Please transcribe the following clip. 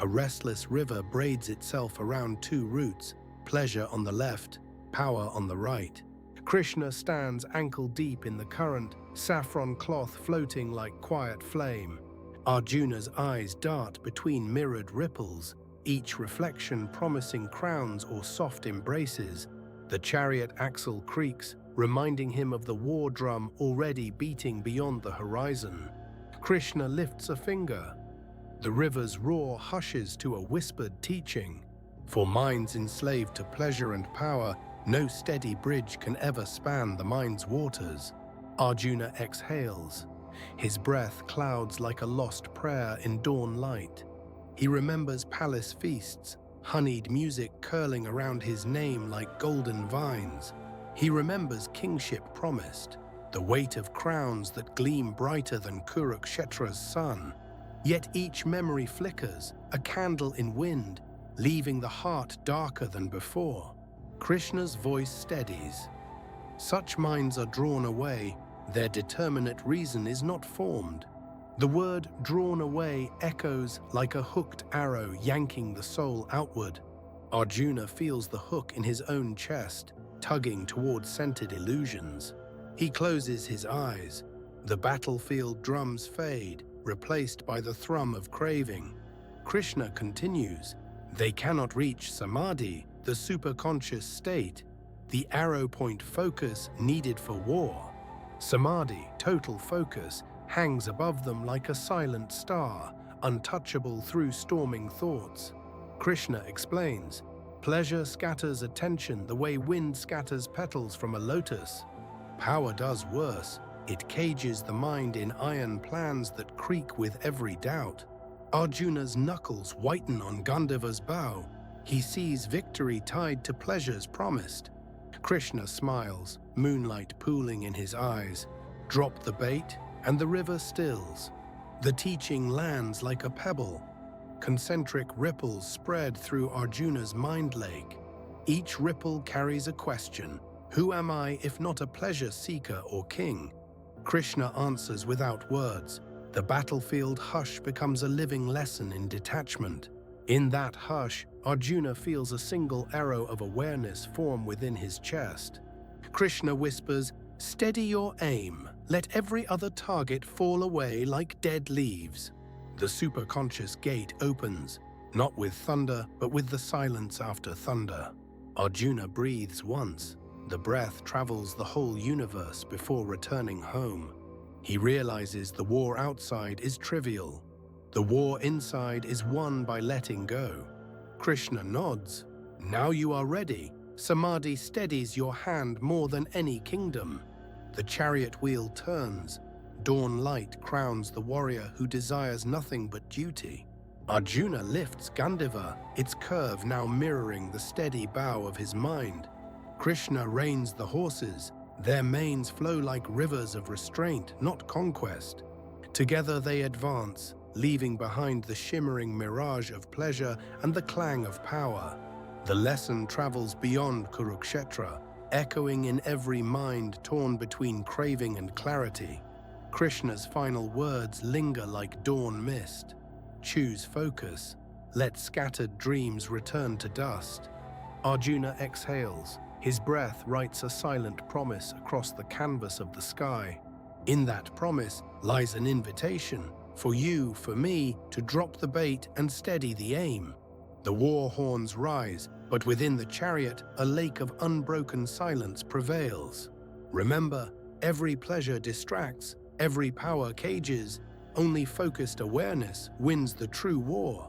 A restless river braids itself around two roots, pleasure on the left, power on the right. Krishna stands ankle-deep in the current, saffron cloth floating like quiet flame. Arjuna's eyes dart between mirrored ripples, each reflection promising crowns or soft embraces. The chariot axle creaks, reminding him of the war drum already beating beyond the horizon. Krishna lifts a finger. The river's roar hushes to a whispered teaching. For minds enslaved to pleasure and power, no steady bridge can ever span the mind's waters. Arjuna exhales. His breath clouds like a lost prayer in dawn light. He remembers palace feasts, honeyed music curling around his name like golden vines. He remembers kingship promised, the weight of crowns that gleam brighter than Kurukshetra's sun. Yet each memory flickers, a candle in wind, leaving the heart darker than before. Krishna's voice steadies. Such minds are drawn away, their determinate reason is not formed. The word drawn away echoes like a hooked arrow yanking the soul outward. Arjuna feels the hook in his own chest, tugging toward scented illusions. He closes his eyes. The battlefield drums fade, replaced by the thrum of craving. Krishna continues. They cannot reach Samadhi, the superconscious state, the arrow point focus needed for war. Samadhi, total focus, hangs above them like a silent star, untouchable through storming thoughts. Krishna explains, pleasure scatters attention the way wind scatters petals from a lotus. Power does worse. It cages the mind in iron plans that creak with every doubt. Arjuna's knuckles whiten on Gandharva's bow. He sees victory tied to pleasures promised. Krishna smiles, moonlight pooling in his eyes. Drop the bait, and the river stills. The teaching lands like a pebble. Concentric ripples spread through Arjuna's mind lake. Each ripple carries a question. Who am I if not a pleasure seeker or king? Krishna answers without words. The battlefield hush becomes a living lesson in detachment. In that hush, Arjuna feels a single arrow of awareness form within his chest. Krishna whispers, "Steady your aim. Let every other target fall away like dead leaves." The superconscious gate opens, not with thunder, but with the silence after thunder. Arjuna breathes once. The breath travels the whole universe before returning home. He realizes the war outside is trivial. The war inside is won by letting go. Krishna nods. Now you are ready. Samadhi steadies your hand more than any kingdom. The chariot wheel turns. Dawn light crowns the warrior who desires nothing but duty. Arjuna lifts Gandharva, its curve now mirroring the steady bow of his mind. Krishna reins the horses. Their manes flow like rivers of restraint, not conquest. Together they advance, leaving behind the shimmering mirage of pleasure and the clang of power. The lesson travels beyond Kurukshetra, echoing in every mind torn between craving and clarity. Krishna's final words linger like dawn mist. Choose focus. Let scattered dreams return to dust. Arjuna exhales. His breath writes a silent promise across the canvas of the sky. In that promise lies an invitation for you, for me, to drop the bait and steady the aim. The war horns rise, but within the chariot, a lake of unbroken silence prevails. Remember, every pleasure distracts, every power cages. Only focused awareness wins the true war.